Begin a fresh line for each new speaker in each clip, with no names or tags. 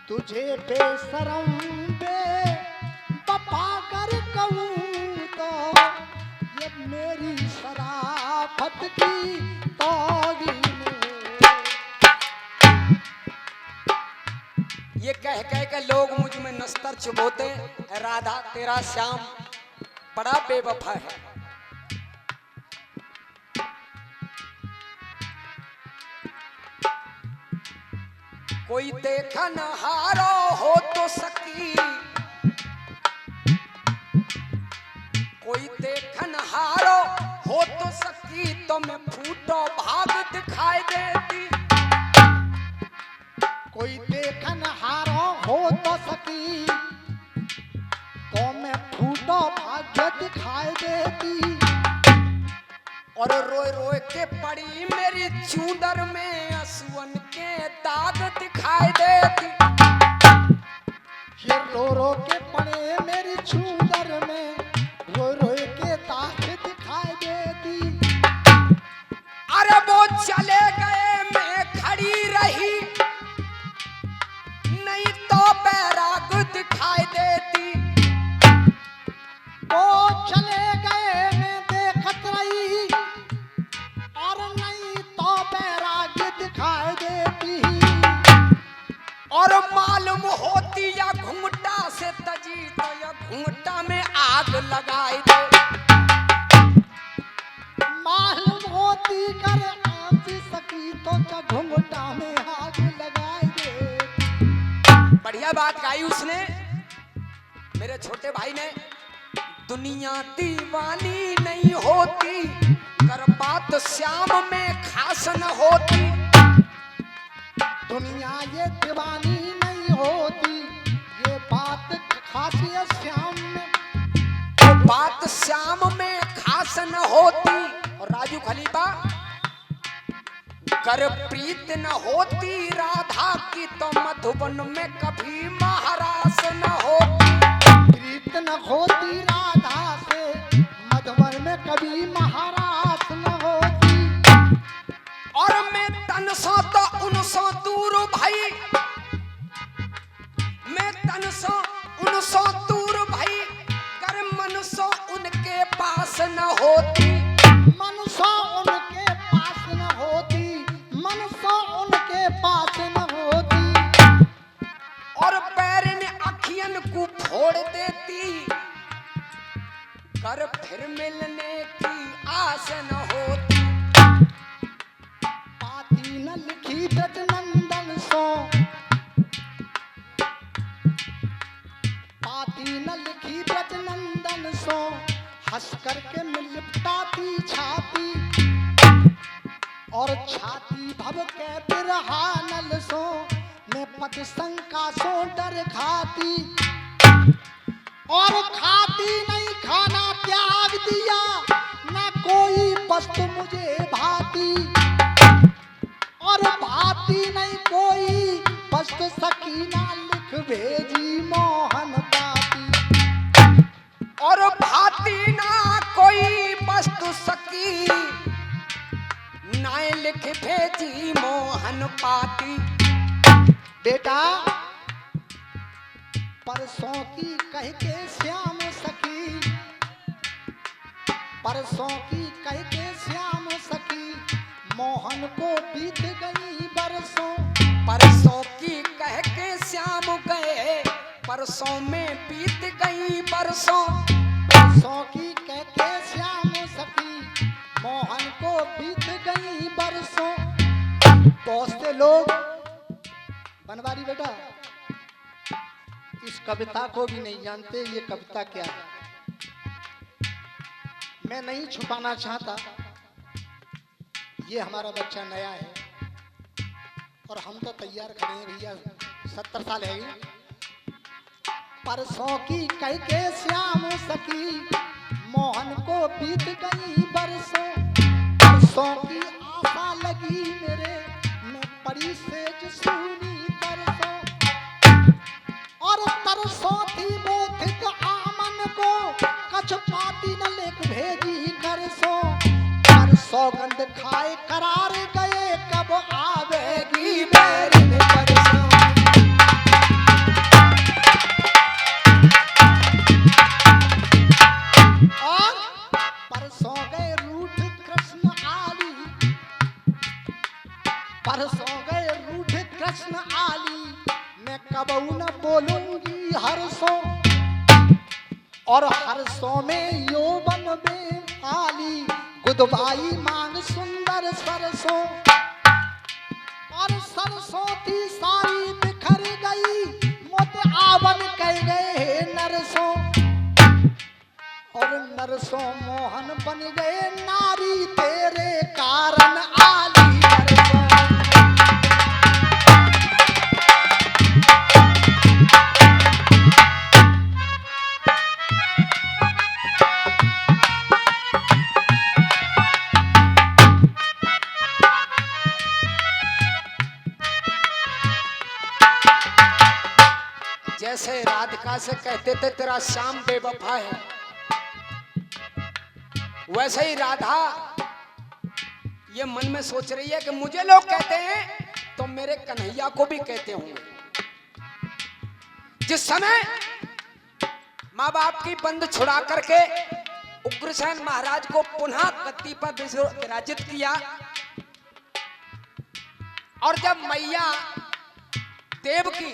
तुझे बेशरम बे वफा कर कहूँ तो ये मेरी शराफत की तौहीन है।
ये कह कह के लोग मुझ में नस्तर चुभोते, राधा तेरा श्याम बड़ा बेवफा है। कोई देखन हारो हो तो सकी, कोई देखन हारो हो तो सकी, तो मैं फूटो भाग दिखाई देती।
कोई देखन हारो हो तो सकी, तो मैं फूटो भाग्य दिखाई देती।
और रोए रोए के पड़ी मेरी चूदर में असुअन के दाग दिखाई देती।
ये रो रो के पड़े मेरी चूदर में, रो रो के दाग दिखाई देती।
अरे वो चले गए मैं खड़ी रही, नहीं तो बैराग दिखाई देती।
वो चले गए मैं देखत रही, और नहीं तो बैराग दिखाई देती।
और मालूम होती या घूंघटा से तजी, तो या घूंघटा में आग लगाई दे।
मालूम होती कर आप सकी, तो घूंघटा में आग लगाई दे।
बढ़िया बात गाई उसने, मेरे छोटे भाई ने। दुनिया दीवानी नहीं होती, कर बात श्याम में खास न होती।
दुनिया ये दीवानी नहीं होती, ये बात खास है श्याम में,
वो बात श्याम में खास न होती। और राजू खलीफा, कर प्रीत न होती राधा की, तो मधुबन में कभी महारास न होती।
प्रीत न होती राधा से, मधुबन में कभी महारास न होती।
और मैं तन सो तो उन सो दूर भाई, मैं तन सो उन सो दूर भाई, कर मन सो उनके पास न होती।
मन सो उनके पास न होती, मन सो उनके पास न होती।
और पैर ने अखियन को फोड़ देती, कर फिर मिलने की आस न होती।
पाती न लिखी ब्रज नंदन सो, पाती न लिखी ब्रज नंदन सो, हंस करके मैं लिपटाती छाती। और छाती भव के बिरहा नल सो, मैं पद शंका सो डर खाती। और खाती नहीं खाना त्याग दिया, न कोई वस्तु मुझे भाती। और भाती नहीं कोई वस्तु, सकीना लिख भेजी मोहन पाती।
और भाती ना कोई वस्तु सकी, नाय लिख भेजी मोहन पाती।
बेटा परसों की कह के श्याम सखी, परसों की कह के श्याम सखी, मोहन को बीत गई बरसों।
परसों की कह के श्याम गए, परसों में बीत गई बरसों।
परसों की कह के श्याम सखी, मोहन को बीत गई बरसों। बहुत से लोग, बनवारी बेटा, इस कविता को भी नहीं जानते ये कविता क्या है। मैं नहीं छुपाना चाहता, ये हमारा बच्चा नया है और हम तो तैयार खड़े हैं भैया, 70 साल है। परसों की कह के श्याम सखी, मोहन को बीत गई बरसों। परसों की आशा लगी मेरे, मैं पड़ी सेज सुनी तरसों। और तरसों थी बोधिक आमन को, कछ पाती न लेख भेजी करसों। पर सौगंध खाए करार गए, कब आवे बरसों गए रूठ कृष्ण आली, मैं कबहू न बोलूंगी हर्षों, और हर्षों में यौवन में आली, गुदबाई मांग सुंदर सरसों, और सरसों की सारी बिखर गई, मोत आवन कह गए नरसों, और नरसों मोहन बन गए नारी तेरे कारण आली नरसों।
जैसे राधिका से कहते थे तेरा श्याम बेवफा है, वैसे ही राधा ये मन में सोच रही है कि मुझे लोग कहते हैं तो मेरे कन्हैया को भी कहते होंगे। जिस समय माँ बाप की बंद छुड़ा करके उग्रसेन महाराज को पुनः गद्दी पर विराजित किया, और जब मैया देवकी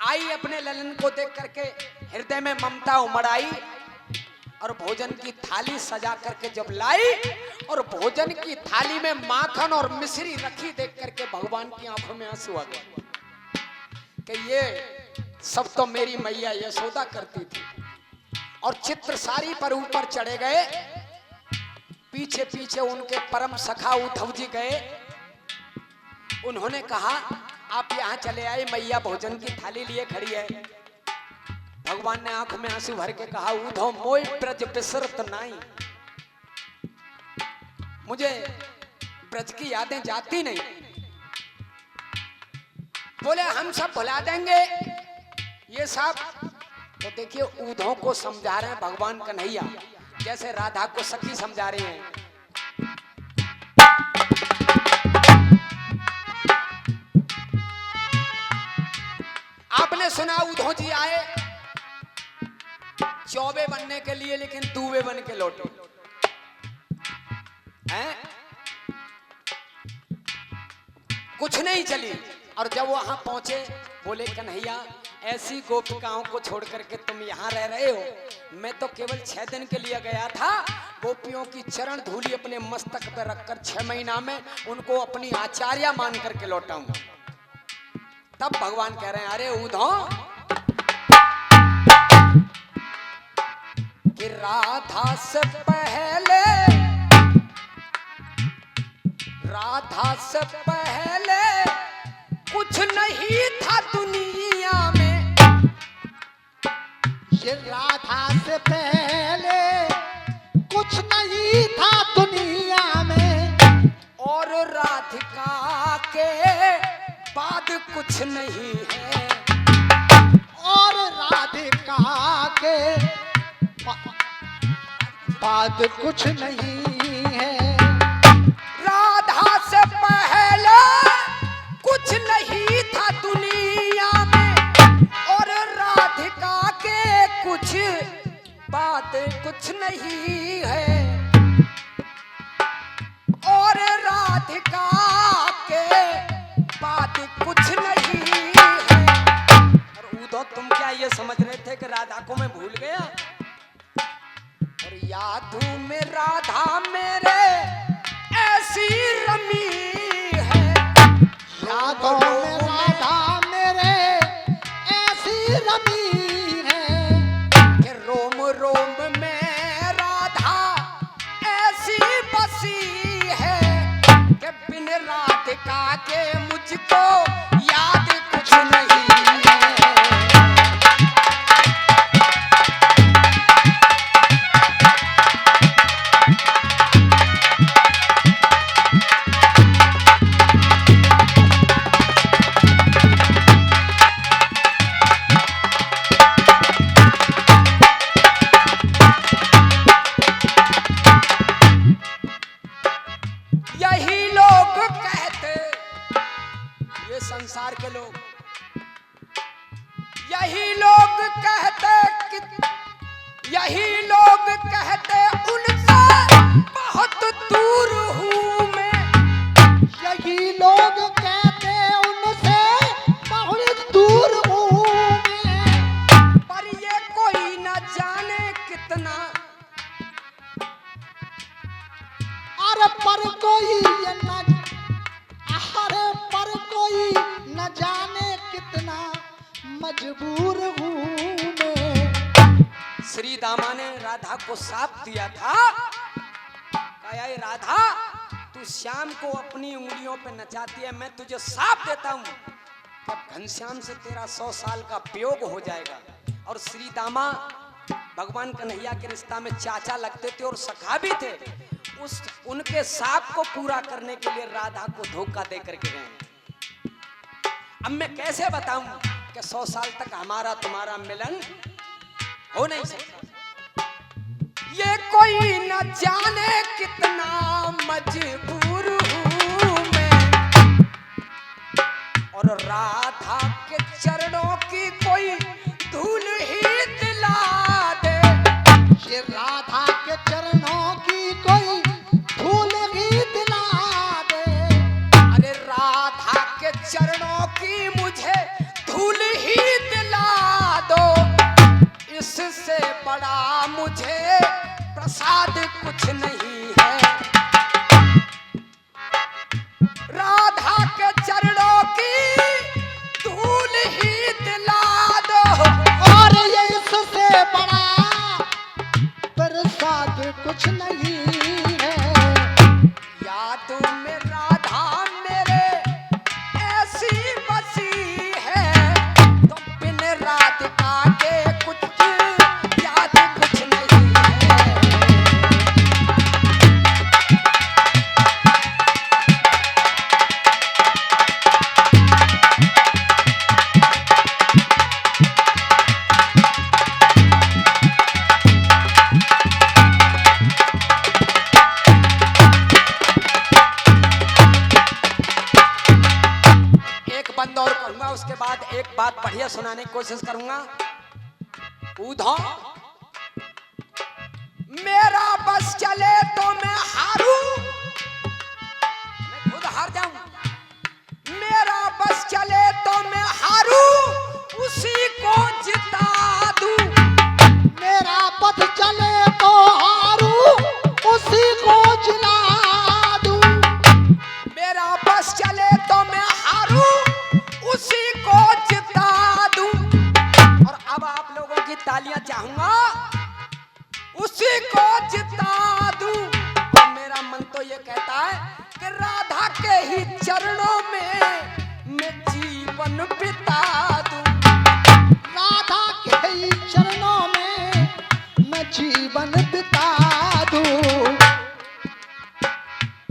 आई अपने ललन को देख करके हृदय में ममता उमड़ आई, और भोजन की थाली सजा करके जब लाई, और भोजन की थाली में माखन और मिश्री रखी देख करके भगवान की आंखों में आंसू आ गए कि ये सब तो मेरी मैया यशोदा करती थी। और चित्र सारी पर ऊपर चढ़े गए, पीछे पीछे उनके परम सखा उद्धव जी गए। उन्होंने कहा आप यहाँ चले आए, मैया भोजन की थाली लिए खड़ी है। भगवान ने आंख में आंसू भर के कहा उद्धव मोय ब्रज बिसरत नाई, मुझे ब्रज की यादें जाती नहीं। बोले हम सब भुला देंगे ये सब। तो देखिए उद्धव को समझा रहे हैं भगवान कन्हैया, जैसे राधा को सखी समझा रहे हैं। आपने सुना उद्धव जी आए चौबे बनने के लिए, लेकिन दूबे बन के लौटे हैं, कुछ नहीं चली। और जब वहां पहुंचे बोले कन्हैया ऐसी गोपिकाओं को छोड़ करके तुम यहाँ रह रहे हो, मैं तो केवल 6 दिन के लिए गया था। गोपियों की चरण धूली अपने मस्तक पर रखकर 6 महीना में उनको अपनी आचार्य मान करके लौटाऊंगा। तब भगवान कह रहे हैं अरे उद्धव कि राधा से पहले कुछ नहीं था दुनिया में,
ये राधा से पहले कुछ नहीं था दुनिया में,
और राधिका के बाद कुछ नहीं है,
और राधिका के बाद कुछ नहीं है।
राधा से पहले कुछ नहीं था दुनिया में, और राधिका के कुछ बात कुछ नहीं है, और राधिका के बात कुछ नहीं है। और उद्धव तुम क्या ये समझ रहे थे कि राधा को मैं भूल गया? और यादों में राधा मेरे ऐसी रमी है,
यादों में राधा मेरे ऐसी रमी है,
कि रोम रोम में राधा ऐसी बसी है, कि बिन राधिका के मुझको याद कुछ नहीं है। यही लोग कहते, ये संसार के लोग, यही लोग कहते कि यही लोग कहते उनसे बहुत दूर हूं मैं,
यही लोग मजबूर हूँ मैं।
श्री दामा ने राधा को साथ दिया था, कहा ये राधा तू श्याम को अपनी उंगलियों पे नचाती है, मैं तुझे साथ देता हूँ अब घनश्याम से तेरा 100 साल का वियोग हो जाएगा। और श्री दामा भगवान कन्हैया के रिश्ता में चाचा लगते थे और सखा भी थे। उस उनके साथ को पूरा करने के लिए राधा को धोखा दे करके गए। अब मैं कैसे बताऊं कि 100 साल तक हमारा तुम्हारा मिलन हो नहीं सकता। ये कोई न जाने कितना मजबूर हूं मैं, और राधा के चरणों की कोई धूल ही दिला दे।
ये राधा के चरणों की कोई धूल ही दिला दे।
अरे राधा के चरणों की मुझे धूल ही दिला दो, इससे बड़ा मुझे प्रसाद कुछ नहीं है। राधा के चरणों की धूल ही दिला दो,
और ये इससे बड़ा प्रसाद कुछ नहीं है।
याद में राधा मेरे ऐसी बसी है, तो बिन राधिका के कुछ याद कुछ नहीं है। एक बंद और कहूंगा, उसके बाद एक बात बढ़िया सुनाने की कोशिश करूंगा। ऊधो मेरा बस चले तो मैं हारूं, मैं खुद हार जाऊं। मेरा बस चले तो मैं हारूं, उसी को जिता दूं।
मेरा पथ चले तो हारूं, उसी को जिला दूं।
मेरा बस चले तो मैं हारूं, उसी को जिता दूं। और अब आप लोगों की तालियां चाहूंगा, उसी को जिता दूं। और मेरा मन तो ये कहता है कि राधा के ही चरणों में मैं जीवन बिता दूं।
राधा के ही चरणों में मैं जीवन बिता दूं।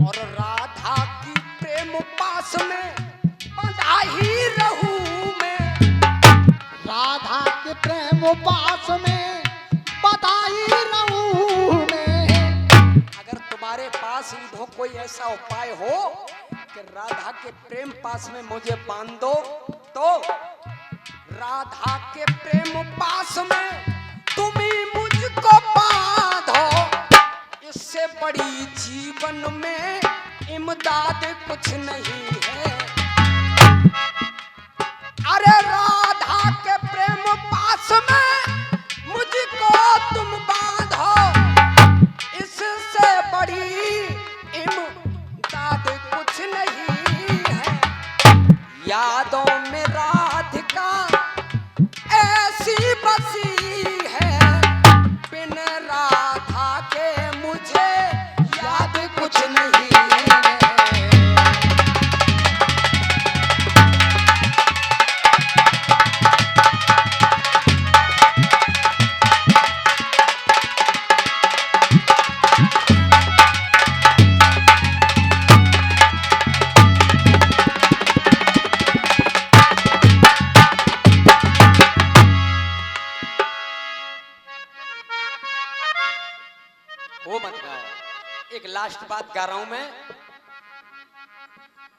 और राधा की प्रेम पास में बंधा ही रहूं मैं।
राधा के प्रेम पास में बधाई रहूं मैं।
अगर तुम्हारे पास उधो कोई ऐसा उपाय हो कि राधा के प्रेम पास में मुझे बांध दो, तो राधा के प्रेम पास में तुम ही मुझको बांधो, इससे बड़ी जीवन में इमदाद कुछ नहीं है। अरे राधा के प्रेम पास में मुझको तुम बांधो, इससे बड़ी इमदाद कुछ नहीं है। यादों में राधिका ऐसी बसी है, बिन राधा के मुझे याद कुछ नहीं है। वो मत गाओ, एक लास्ट बात गा रहा हूं मैं।